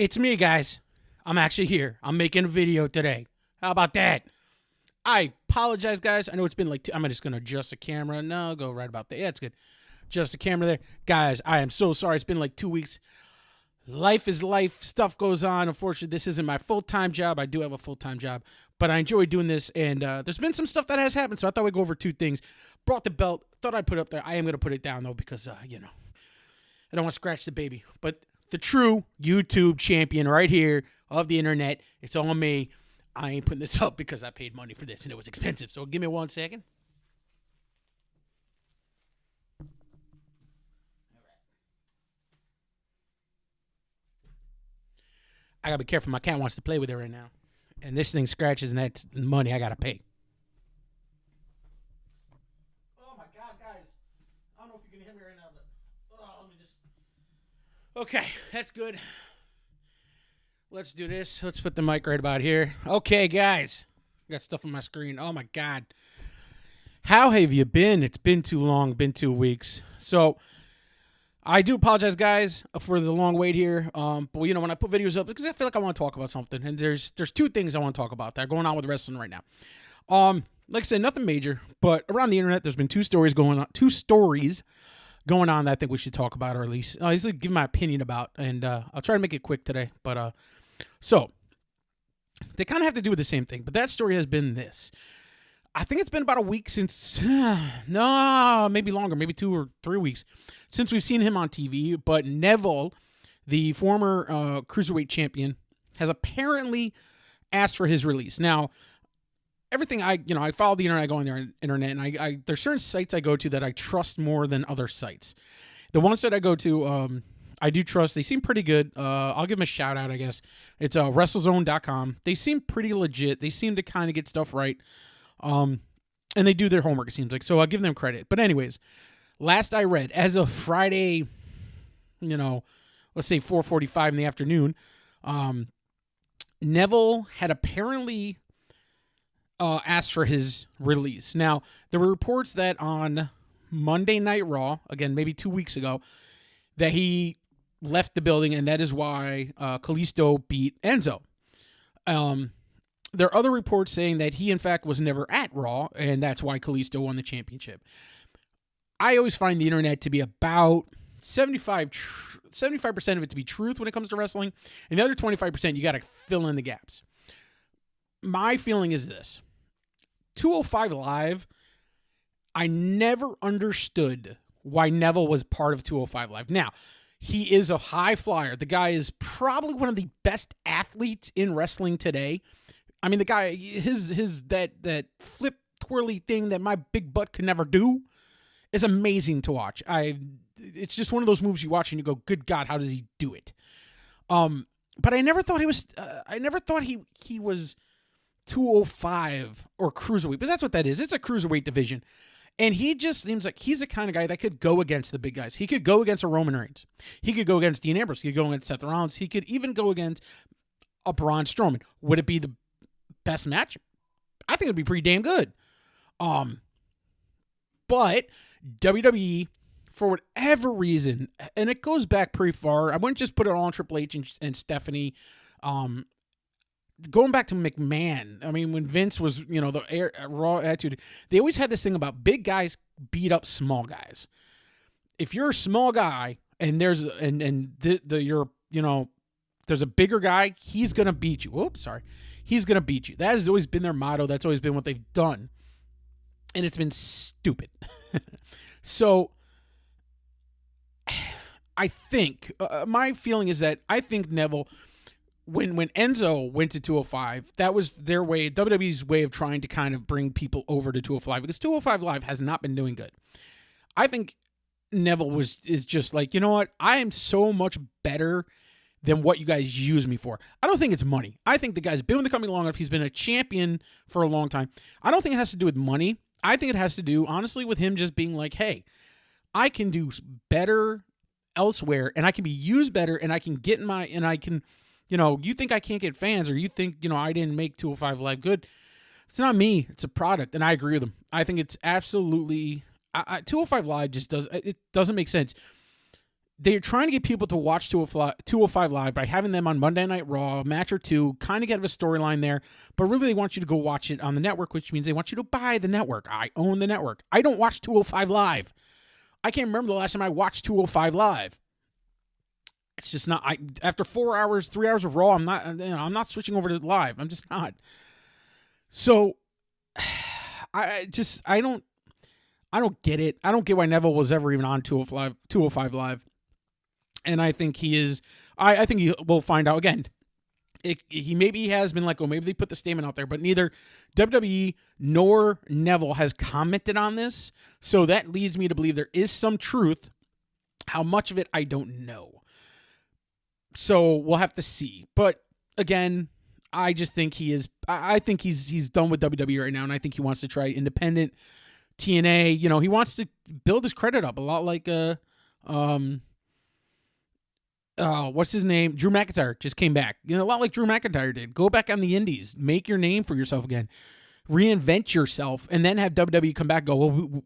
It's me, guys. I'm actually here. I'm making a video today. How about that? I apologize, guys. I know it's been like I'm just going to adjust the camera. No, go right about there. Yeah, it's good. Adjust the camera there. Guys, I am so sorry. It's been like 2 weeks. Life is life. Stuff goes on. Unfortunately, this isn't my full-time job. I do have a full-time job, but I enjoy doing this, and there's been some stuff that has happened, so I thought we'd go over two things. Brought the belt. Thought I'd put it up there. I am going to put it down, though, because, I don't want to scratch the baby. But the true YouTube champion right here of the internet, it's all me. I ain't putting this up because I paid money for this, and it was expensive. So give me 1 second. I gotta be careful. My cat wants to play with it right now. And this thing scratches, and that's money I gotta pay. Oh my God, guys. I don't know if you can hear me right now, but let me just. Okay, that's good. Let's do this. Let's put the mic right about here. Okay, guys. Got stuff on my screen. Oh my God. How have you been? It's been too long, been 2 weeks. So I do apologize, guys, for the long wait here. But when I put videos up, because I feel like I want to talk about something, and there's two things I want to talk about that are going on with wrestling right now. Like I said, nothing major, but around the internet, there's been two stories going on that I think we should talk about, or at least give my opinion about, and I'll try to make it quick today. But so they kind of have to do with the same thing, but that story has been this. I think it's been about a week since, no, maybe longer, maybe 2 or 3 weeks since we've seen him on TV. But Neville, the former cruiserweight champion, has apparently asked for his release. Now, everything I follow the internet, I go on the internet, and there's certain sites I go to that I trust more than other sites. The ones that I go to, I do trust. They seem pretty good. I'll give them a shout out, I guess. It's WrestleZone.com. They seem pretty legit. They seem to kind of get stuff right. And they do their homework, it seems like. So I'll give them credit. But anyways, last I read, as of Friday, let's say 4:45 in the afternoon, Neville had apparently asked for his release. Now, there were reports that on Monday Night Raw, again, maybe 2 weeks ago, that he left the building, and that is why Kalisto beat Enzo. There are other reports saying that he, in fact, was never at Raw, and that's why Kalisto won the championship. I always find the internet to be about 75% of it to be truth when it comes to wrestling, and the other 25% you got to fill in the gaps. My feeling is this. 205 Live, I never understood why Neville was part of 205 Live. Now, he is a high flyer. The guy is probably one of the best athletes in wrestling today. I mean, the guy, that flip twirly thing that my big butt could never do is amazing to watch. It's just one of those moves you watch and you go, good God, how does he do it? But I never thought he was. I never thought he was 205 or cruiserweight, because that's what that is. It's a cruiserweight division, and he just seems like he's the kind of guy that could go against the big guys. He could go against a Roman Reigns. He could go against Dean Ambrose. He could go against Seth Rollins. He could even go against a Braun Strowman. Would it be the best match? I think it'd be pretty damn good. But WWE, for whatever reason, and it goes back pretty far, I wouldn't just put it all on Triple H and Stephanie. Going back to McMahon, I mean, when Vince was, the Raw attitude, they always had this thing about big guys beat up small guys. If you're a small guy and there's a bigger guy, he's gonna beat you. Oops, sorry. He's going to beat you. That has always been their motto. That's always been what they've done. And it's been stupid. So, I think, my feeling is that I think Neville, when Enzo went to 205, that was their way, WWE's way of trying to kind of bring people over to 205, because 205 Live has not been doing good. I think Neville is just like, you know what? I am so much better than what you guys use me for. I don't think it's money. I think the guy's been with the company long enough. He's been a champion for a long time. I don't think it has to do with money. I think it has to do, honestly, with him just being like, hey, I can do better elsewhere, and I can be used better, and I can get and I can, you think I can't get fans, or you think, I didn't make 205 Live good. It's not me. It's a product, and I agree with him. I think it's absolutely, 205 Live just doesn't make sense. they're trying to get people to watch 205 Live by having them on Monday Night Raw, a match or two, kind of get a storyline there, but really they want you to go watch it on the network, which means they want you to buy the network. I own the network. I don't watch 205 Live. I can't remember the last time I watched 205 Live. It's just not. After 4 hours, 3 hours of Raw, I'm not switching over to Live. I'm just not. So I don't get it. I don't get why Neville was ever even on 205 Live. And I think he is. I think we'll find out again. He has been let go. Maybe they put the statement out there, but neither WWE nor Neville has commented on this. So that leads me to believe there is some truth. How much of it, I don't know. So we'll have to see. But again, I just think he is. I think he's done with WWE right now, and I think he wants to try independent TNA. You know, he wants to build his credit up a lot like what's his name? Drew McIntyre just came back. You know, a lot like Drew McIntyre did. Go back on the indies. Make your name for yourself again. Reinvent yourself. And then have WWE come back and go, well,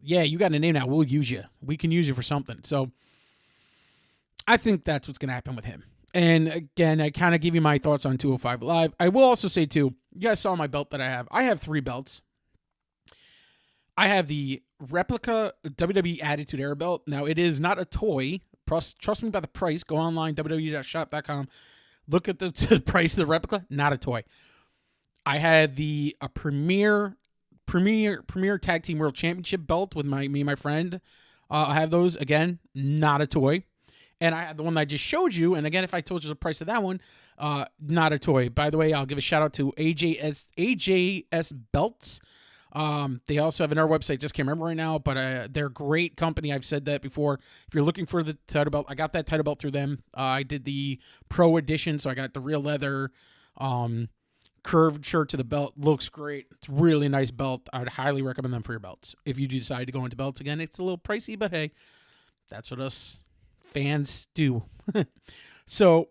yeah, you got a name now. We'll use you. We can use you for something. So I think that's what's going to happen with him. And again, I kind of give you my thoughts on 205 Live. I will also say, too, you guys saw my belt that I have. I have 3 belts. I have the replica WWE Attitude Era belt. Now, it is not a toy. Trust me by the price. Go online, www.shop.com. Look at the price of the replica. Not a toy. I had the Premier Tag Team World Championship belt with me and my friend. I have those. Again, not a toy. And I had the one that I just showed you. And again, if I told you the price of that one, not a toy. By the way, I'll give a shout out to AJS Belts. They also have another website, just can't remember right now, but they're a great company. I've said that before. If you're looking for the title belt, I got that title belt through them. I did the Pro Edition, so I got the real leather curved shirt to the belt. Looks great. It's a really nice belt. I would highly recommend them for your belts. If you decide to go into belts again, it's a little pricey, but hey, that's what us fans do. So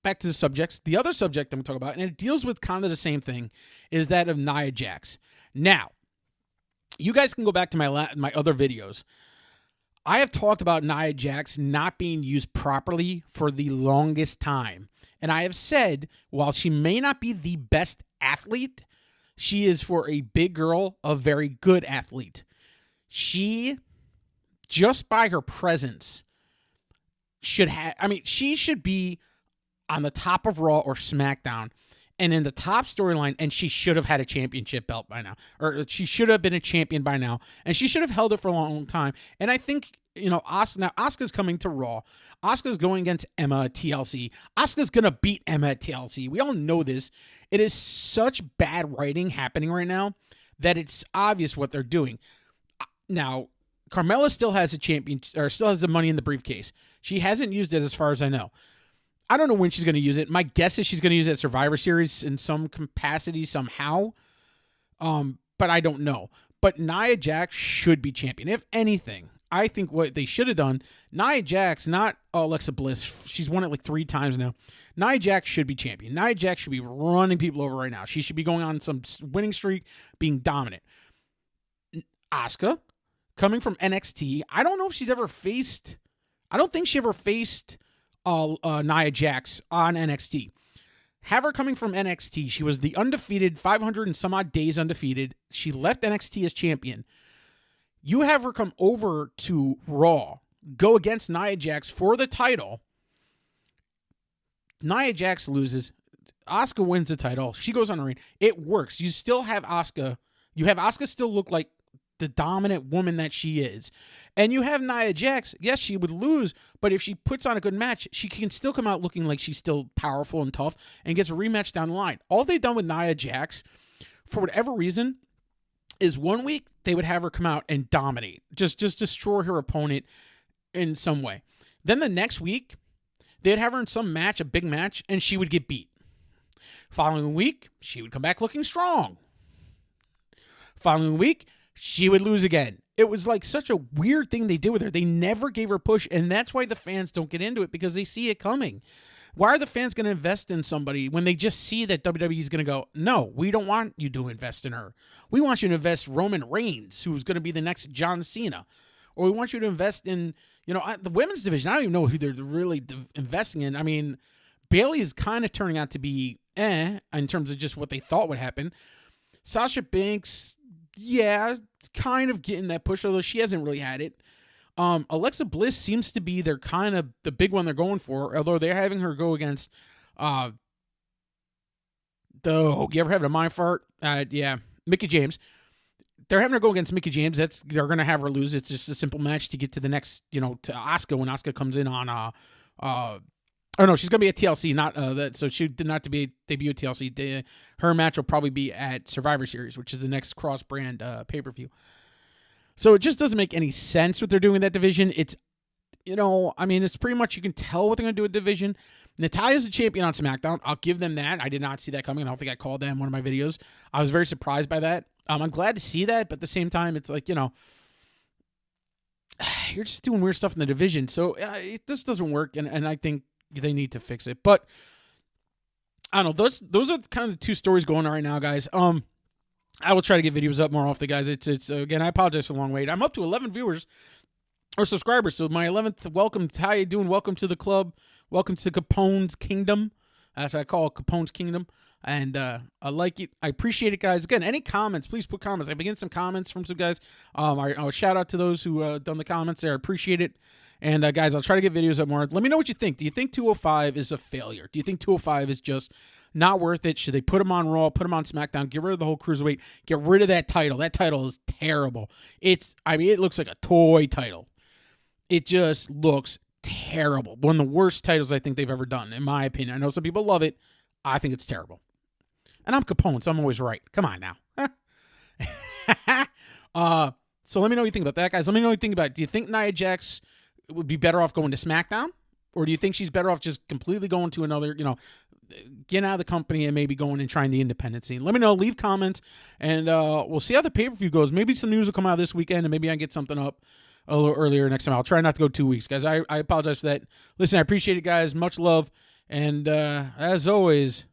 back to the subjects. The other subject I'm going to talk about, and it deals with kind of the same thing, is that of Nia Jax. Now, you guys can go back to my other videos. I have talked about Nia Jax not being used properly for the longest time. And I have said, while she may not be the best athlete, she is, for a big girl, a very good athlete. She, just by her presence, she should be on the top of Raw or SmackDown and in the top storyline, and she should have had a championship belt by now. Or she should have been a champion by now, and she should have held it for a long time. And I think, you know, Asuka's coming to Raw. Asuka's going against Emma at TLC. Asuka's going to beat Emma at TLC. We all know this. It is such bad writing happening right now that it's obvious what they're doing. Now, Carmella still has a still has the money in the briefcase. She hasn't used it as far as I know. I don't know when she's going to use it. My guess is she's going to use it at Survivor Series in some capacity somehow. But I don't know. But Nia Jax should be champion. If anything, I think what they should have done, Nia Jax, not Alexa Bliss. She's won it like 3 times now. Nia Jax should be champion. Nia Jax should be running people over right now. She should be going on some winning streak, being dominant. Asuka, coming from NXT, I don't know if she's ever faced... I don't think she ever faced Nia Jax on NXT. Have her coming from NXT. She was the undefeated, 500 and some odd days undefeated. She left NXT as champion. You have her come over to Raw, go against Nia Jax for the title. Nia Jax loses. Asuka wins the title. She goes on the ring. It works. You still have Asuka. You have Asuka still look like the dominant woman that she is. And you have Nia Jax. Yes, she would lose, but if she puts on a good match, she can still come out looking like she's still powerful and tough and gets a rematch down the line. All they've done with Nia Jax, for whatever reason, is one week they would have her come out and dominate. Just destroy her opponent in some way. Then the next week, they'd have her in some match, a big match, and she would get beat. Following week, she would come back looking strong. Following week, she would lose again. It was like such a weird thing they did with her. They never gave her a push, and that's why the fans don't get into it, because they see it coming. Why are the fans going to invest in somebody when they just see that WWE is going to go, no, we don't want you to invest in her. We want you to invest Roman Reigns, who's going to be the next John Cena. or we want you to invest in, the women's division. I don't even know who they're really investing in. I mean, Bayley is kind of turning out to be in terms of just what they thought would happen. Sasha Banks, yeah, kind of getting that push, although she hasn't really had it. Alexa Bliss seems to be their kind of the big one they're going for, although they're having her go against you ever have a mind fart? Yeah, Mickie James. They're having her go against Mickie James. They're gonna have her lose. It's just a simple match to get to the next, to Asuka when Asuka comes in on oh no, she's gonna be at TLC, not that. So she did not debut at TLC. Her match will probably be at Survivor Series, which is the next cross-brand pay-per-view. So it just doesn't make any sense what they're doing in that division. It's, it's pretty much, you can tell what they're gonna do with the division. Natalya's the champion on SmackDown. I'll give them that. I did not see that coming. I don't think I called that in one of my videos. I was very surprised by that. I'm glad to see that, but at the same time, it's like, you're just doing weird stuff in the division. So this doesn't work, and I think they need to fix it. But I don't know. Those are kind of the two stories going on right now, guys. I will try to get videos up more often, guys. It's again, I apologize for the long wait. I'm up to 11 viewers or subscribers. So my 11th, welcome. How you doing? Welcome to the club. Welcome to Capone's Kingdom. As I call it, Capone's Kingdom. And I like it. I appreciate it, guys. Again, any comments, please put comments. I've been getting some comments from some guys. I'll shout out to those who done the comments there. I appreciate it. And, guys, I'll try to get videos up more. Let me know what you think. Do you think 205 is a failure? Do you think 205 is just not worth it? Should they put him on Raw, put him on SmackDown, get rid of the whole Cruiserweight, get rid of that title? That title is terrible. It looks like a toy title. It just looks terrible. One of the worst titles I think they've ever done, in my opinion. I know some people love it. I think it's terrible. And I'm Capone, so I'm always right. Come on now. So let me know what you think about that, guys. Let me know what you think about it. Do you think Nia Jax would be better off going to SmackDown? Or do you think she's better off just completely going to another, getting out of the company and maybe going and trying the independent scene? Let me know. Leave comments. And we'll see how the pay-per-view goes. Maybe some news will come out this weekend, and maybe I can get something up a little earlier next time. I'll try not to go 2 weeks, guys. I apologize for that. Listen, I appreciate it, guys. Much love. And as always,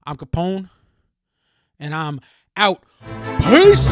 I'm Capone, and I'm out. Peace!